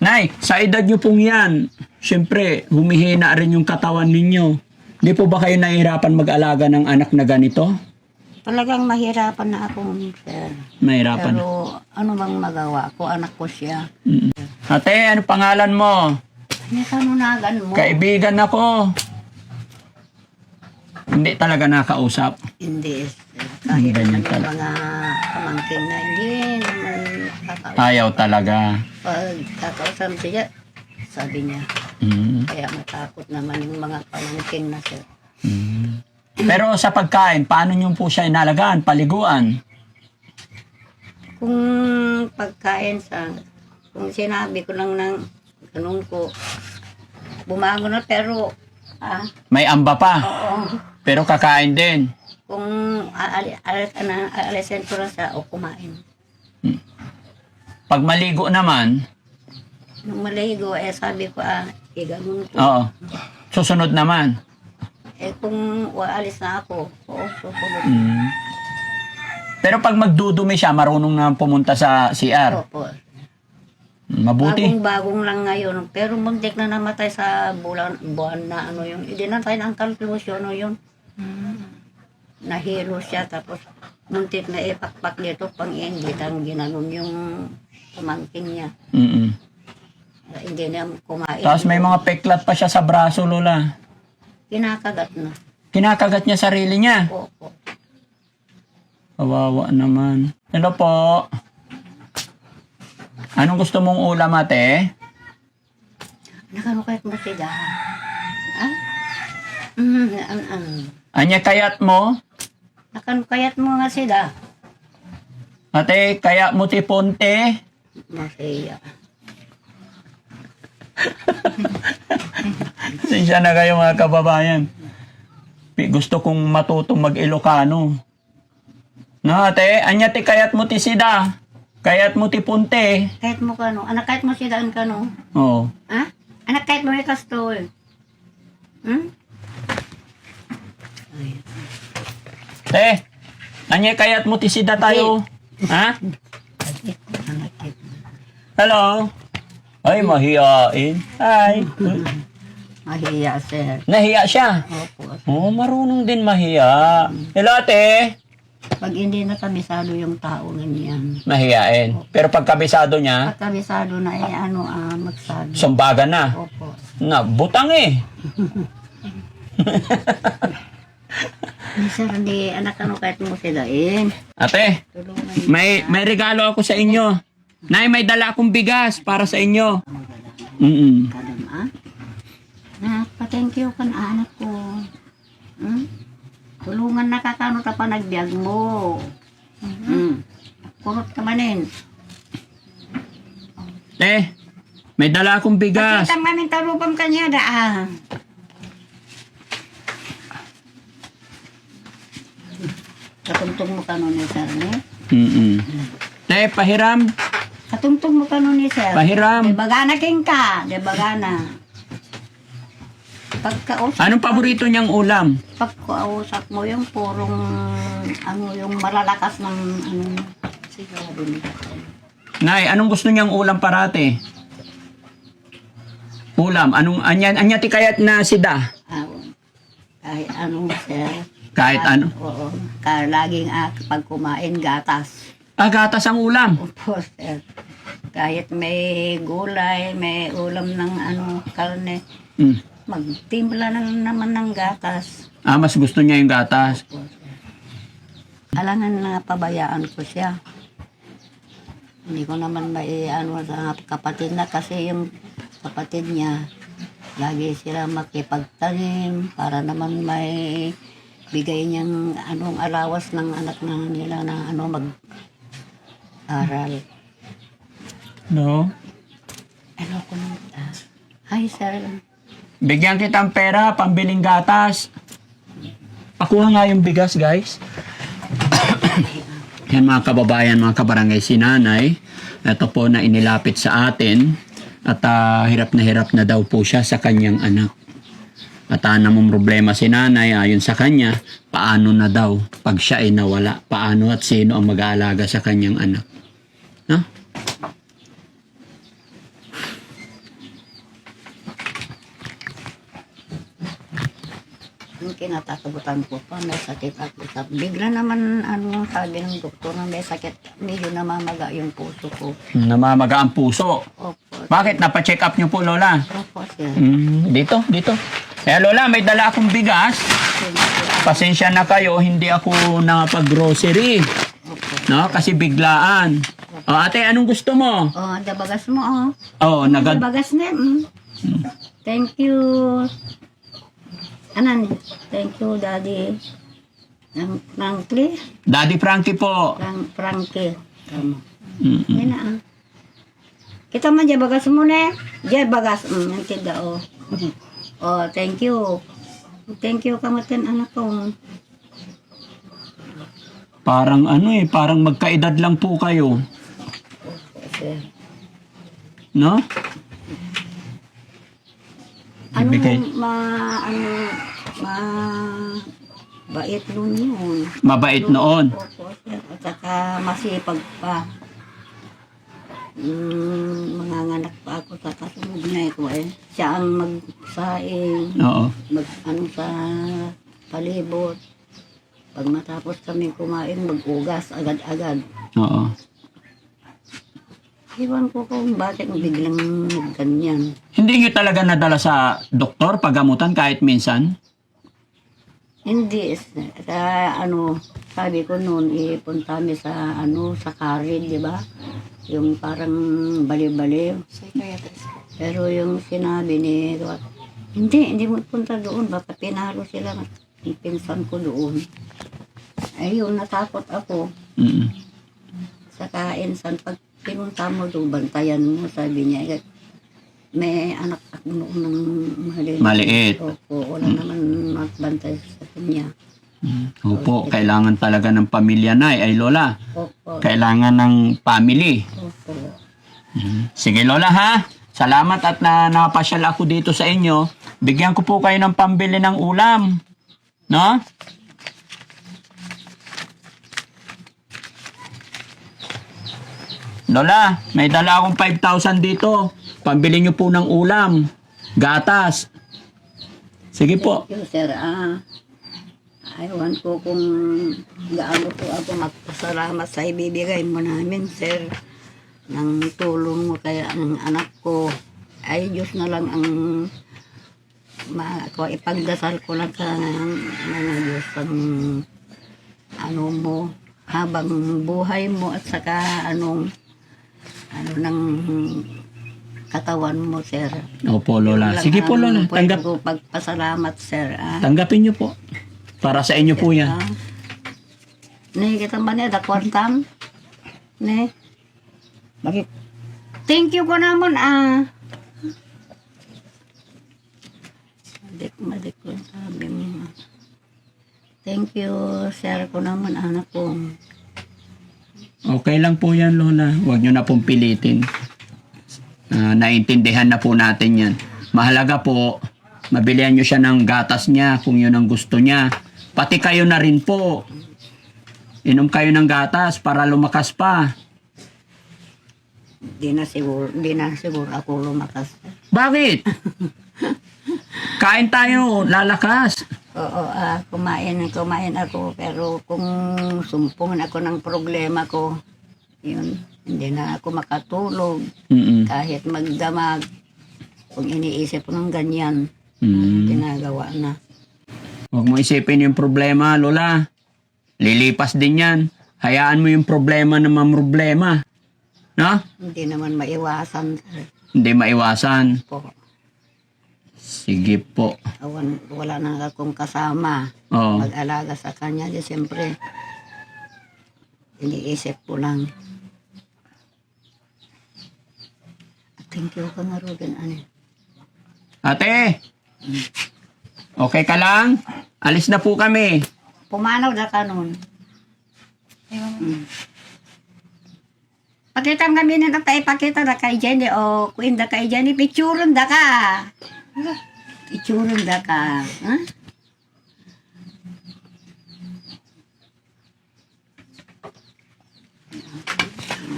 Nay, sa edad nyo pong yan, syempre, humihina rin yung katawan ninyo. Di po ba kayo nahihirapan mag-alaga ng anak na ganito? Talagang mahirapan na ako, sir. Mahirapan. Pero ano bang magawa ko? Anak ko siya. Mm. Ate, ano pangalan mo? Ano kanunagan mo? Kaibigan ako. Hindi talaga nakausap. Hindi, sir. Kahit Ganyan yung pala. mga pamangkin na hindi naman kakausap. Ayaw talaga. Pag kakausap siya, sabi niya, Mm. kaya matakot naman yung mga pamangkin na, sir. Mm. Pero sa pagkain, paano nyo po siya inalagaan? Paliguan? Kung pagkain kung sinabi ko lang ng ganun ko, bumago na pero, May amba pa, oo, pero kakain din. kung alisin ko lang siya o kumain. Pag maligo naman, Nung maligo, sabi ko, ganun ko. oo, susunod naman. Kung waalis na ako, oo, susunod. Mm. Pero pag magdudumi siya, marunong na pumunta sa CR. Opo. Mabuti. Bagong-bagong lang ngayon. Pero muntik na namatay sa buwan na ano yung, idinatay ng conclusion no yun. Nahilo siya, tapos muntik na ipakpak dito, pang iingitan, ginanon yung pamangkin niya. Mm-mm. Hindi na kumain. Tapos may mga peklat pa siya sa braso, Lola. Kinakagat na. Kinakagat niya sarili niya. Opo. Kawawa naman. Hello po. Anong gusto mong ulam, ate? Nakanukayat mo sila. Anya kayat mo? Nakanukayat mo nga sila. Ate, kaya mo ti ponte? Masaya. Sinsya na kayo mga kababayan. Gusto kong matutong mag-Ilocano. No, ate, anya ti kayat mo ti sida? Kayat mo ti punte? Kahit mo kano. Anak kahit mo sila kano. Oo. Ha? Anak kahit mo ikastol. Te, anya kayat mo ti sida tayo? Ha? Anak kahit mo. Hello? Ay, mahiyain. Hi. Mahiya, sir. Nahiya siya. Opo. Oh, marunong din mahiya. Hello, ate. Pag hindi na kabisado yung tao, ganyan. Mahiyain. Pero pag kabisado niya, Pag kabisado na, magsabi. sumbagan na. Opo. Na, butang eh. Sir, hindi, anak ano kahit mo sila, Ate, tulungan. may regalo ako sa inyo. Nay, may dala akong bigas para sa inyo. Kadam, pa-thank you kan anak ko. Tulungan na kakano ta pa nagbiag mo. Kurot ka manin. Te, may dala akong bigas. Pakita mamin tarupam kanya da. Katungtong mo kanon ni sir, ne? Te, pahiram. Katungtong mo kanon ni sir. Pahiram. De bagana king ka, de bagana. Pagkausap. Anong paborito niyang ulam? Pagkausap mo yung purong yung malalakas ng siguro nito. Nay, anong gusto niyang ulam parate? Ulam, anya ti kayat na sida? Kahit anong sir. Kahit ano? Oo. Laging pag kumain gatas. Gatas ang ulam. Opo sir. Kahit may gulay, may ulam ng karne. Magtimpla na naman ng gatas. Mas gusto niya yung gatas. Opo, sir. Alangan na pabayaan ko siya. Hindi ko naman sa kapatid na kasi yung kapatid niya, lagi sila makipagtanim para naman may bigay niyang alawas ng anak na nila na mag-aral. No? Ano ko nang hi sir. Bigyan kitang pera, pambiling gatas. Pakuha nga yung bigas, guys. Yan mga kababayan, mga kabarangay, si nanay. Ito po na inilapit sa atin. At hirap na daw po siya sa kanyang anak. At namang problema si nanay, ayon sa kanya, paano na daw pag siya ay nawala? Paano at sino ang mag-aalaga sa kanyang anak? No? Yung kinatatakutan ko pa, may sakit ako. Bigla naman, sabi ng doktor na may sakit, medyo namamaga yung puso ko. Namamaga ang puso. Opo. Bakit? Napacheck up niyo po, Lola? Opo, sir. Dito. Eh, Lola, may dala akong bigas. Pasensya na kayo, hindi ako nakapag-grocery. Opo. No? Kasi biglaan. O, ate, anong gusto mo? Dabagas mo, Oh, Dabagas na, Thank you. Thank you, Daddy. Frankly? Daddy Frankie po. Frankie. Tama. Mm-mm. Yan na, Kita man, bagas mo na. Bagas. Nantinda, thank you. Thank you, kamatin, anak ko. Parang parang magkaedad lang po kayo. Sir. No? Ibigay. Bait nun yun. Mabait noon. Opo, sir. At saka masipag pa. Manganganak pa ako sa kasunod na ko Siya ang magsaing, Oo. sa palibot. Pag matapos kami kumain, mag-ugas agad-agad. Oo. Iwan ko kung bakit biglang ganyan. Hindi nyo talaga nadala sa doktor pagamutan kahit minsan? Hindi. Sabi ko noon, ipunta kami sa, sa Karen, di ba? Yung parang baliw-baliw. Pero yung sinabi ni hindi mo punta doon. Baka pinalo sila ng pinsan ko doon. Ayun, natakot ako. Mm. Sa kainsan, pag pinunta mo doon, bantayan mo, sabi niya. May anak ako noon ng Maliit. Opo, wala naman magbantay sa kanya. Opo, kailangan talaga ng pamilya na ay Lola. Opo. Kailangan ng family. Opo. Sige Lola ha. Salamat at napasyal ako dito sa inyo. Bigyan ko po kayo ng pambili ng ulam. No? Lola, may dala akong 5,000 dito. Pambili nyo po ng ulam. Gatas. Sige po. Thank you, sir. Ayawan ko kung gaano po ako magpasalamat sa ibibigay mo namin, sir. Nang tulong mo kaya ang anak ko. Ay, Diyos na lang ang ipagdasal ko lang sa mga Diyos ang mo habang buhay mo at saka ng katawan mo, sir. Opo, Lola. Yun lang Sige po, ang Lola. pwede ko pagpasalamat, sir. Tanggapin nyo po. Para sa inyo po yan. Ne, kita ba niya, dakwartam? Ne? Bakit? Thank you ko naman, Madik ko, sabi mo. Thank you, sir ko naman, anak ko. Okay lang po yan, Lola. Huwag nyo na pong pilitin. Naintindihan na po natin yan. Mahalaga po, mabilihan nyo siya ng gatas niya kung yun ang gusto niya. Pati kayo na rin po. Inom kayo ng gatas para lumakas pa. Di na siguro ako lumakas. Bakit? Kain tayo, lalakas. Oo, kumain ako, pero kung sumpungan ako ng problema ko, yun, hindi na ako makatulog. Mm-mm. Kahit magdamag, kung iniisip ko ng ganyan, ginagawa na. Huwag mo isipin yung problema, Lola. Lilipas din yan. Hayaan mo yung problema na mamroblema. No? Hindi naman maiwasan, sir. Hindi maiwasan. Po. Sige po. Wala na akong kasama. Oo. Mag-alaga sa kanya, di siyempre, iniisip ko lang. Thank you ka nga, Ruben. Ate! Okay ka lang? Alis na po kami. Pumanaw na ka nun. Pakita kami na tayo, pakita na kay Jenny, o kuin da kay Jenny, picturean da ka. Picturean da ka. Ha?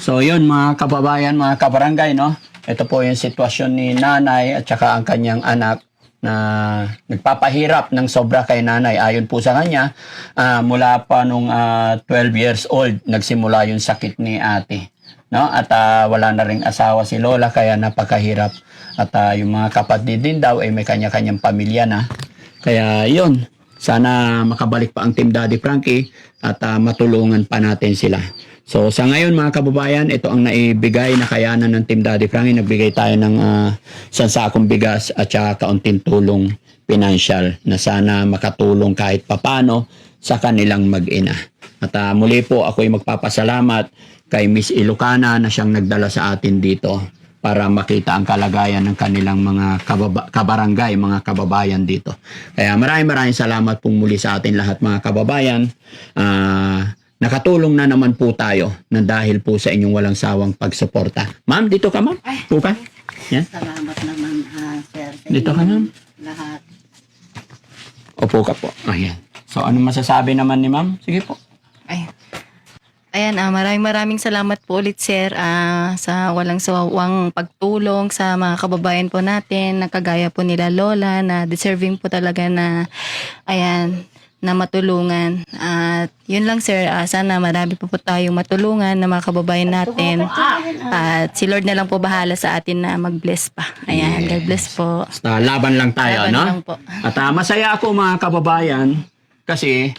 So yun mga kababayan, mga kabarangay, no? Ito po yung sitwasyon ni nanay at saka ang kanyang anak. na nagpapahirap ng sobra kay nanay. Ayon po sa kanya, mula pa nung 12 years old, nagsimula yung sakit ni ate. No? At wala na ring asawa si Lola, kaya napakahirap. At yung mga kapatid din daw, ay may kanya-kanyang pamilya na. Kaya yun, sana makabalik pa ang Team Daddy Frankie at matulungan pa natin sila. So sa ngayon mga kababayan, ito ang naibigay na kayanan ng Team Daddy Frankie. Nagbigay tayo ng isang sakong bigas at saka kaunting tulong financial na sana makatulong kahit papano sa kanilang mag-ina. At muli po ako ay magpapasalamat kay Miss Ilocana na siyang nagdala sa atin dito para makita ang kalagayan ng kanilang mga kabarangay, mga kababayan dito. Kaya maraming salamat pong muli sa atin lahat mga kababayan. Nakatulong na naman po tayo na dahil po sa inyong walang sawang pagsuporta. Ma'am, dito ka ma'am? Po ka? Yan. Salamat naman, sir. Sa Dito ka inyong ma'am? lahat. Opo ka po. Ayan. So, anong masasabi naman ni ma'am? Sige po. Ayan, maraming salamat po ulit sir sa walang sawang pagtulong sa mga kababayan po natin na kagaya po nila Lola na deserving po talaga na na matulungan. At yun lang sir, sana marami po tayong matulungan na mga kababayan natin. At si Lord na lang po bahala sa atin na mag-bless pa. Ayan, God bless po. Basta laban lang tayo, Laban no? lang po. At masaya ako mga kababayan kasi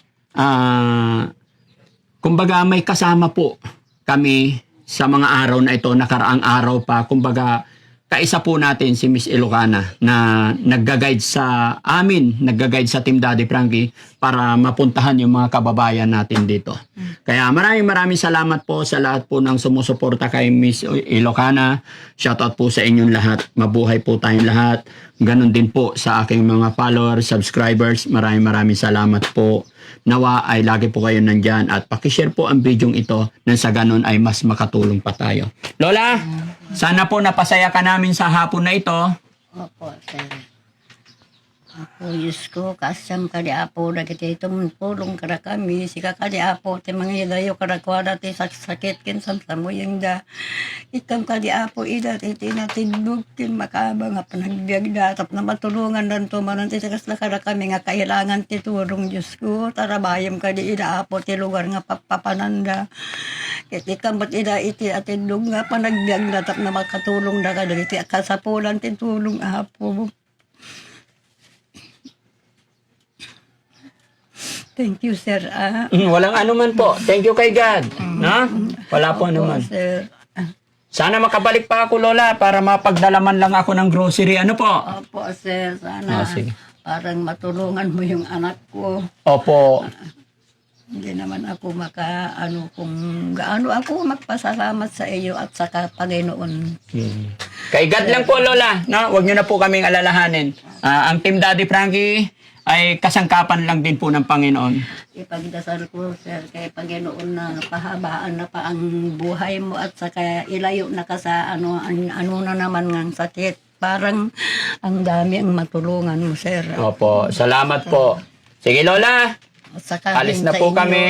kumbaga may kasama po kami sa mga araw na ito, nakaraang araw pa. Kumbaga kaisa po natin si Miss Ilocana na nagga-guide sa amin, nagga-guide sa Team Daddy Frankie para mapuntahan yung mga kababayan natin dito. Kaya maraming salamat po sa lahat po ng sumusuporta kay Miss Ilocana. Shoutout po sa inyong lahat. Mabuhay po tayong lahat. Ganon din po sa aking mga followers, subscribers. Maraming salamat po. Nawa ay lagi po kayo nandyan at pakishare po ang video ito nang sa ganon ay mas makatulong pa tayo. Lola, sana po napasaya ka namin sa hapon na ito. Opo, sir. Ako, Diyos ko, kasam ka di apo na kita itong pulong kara kami. Sika ka di apo, ti mga hilayo kara kwa dati sakit kinsan sa mo yung da. Ikam ka di apo, ida, iti natin lugtin makabang nga panagbiag datap na matulungan dan tumanan ti sakas na kara kami nga kailangan ti tulong Diyos ko. Tarabayam ka di ida apo, ti lugar nga papananda. Iti kamot ida iti atindog nga panagbiag datap na makatulong na ka dali ti kasapulan ti tulong apo. Thank you, sir. Walang anuman po. Thank you kay God. No? Wala po anuman. Sir. Sana makabalik pa ako, Lola, para mapagdalaman lang ako ng grocery. Ano po? Opo, sir. Sana Sige. parang matulungan mo yung anak ko. Opo. Hindi naman ako kung gaano ako magpasalamat sa iyo at sa Panginoon. Kay God lang po, Lola. No? Huwag nyo na po kaming alalahanin. Ang Team Daddy Frankie ay kasangkapan lang din po ng Panginoon. Ipagdasal ko, sir, kay Panginoon na pahabaan na pa ang buhay mo at saka ilayo na ka sa ano na naman ng sakit. Parang ang dami ang matulungan mo, sir. Opo. Salamat po. Sige, Lola. At saka Alis din na sa po inyo, kami.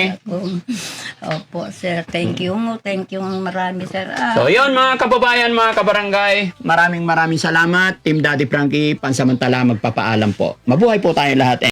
Opo, sir. Thank you. Thank you marami, sir. So yun mga kababayan, mga kabarangay, maraming salamat. Team Daddy Frankie, pansamantala magpapaalam po. Mabuhay po tayo lahat.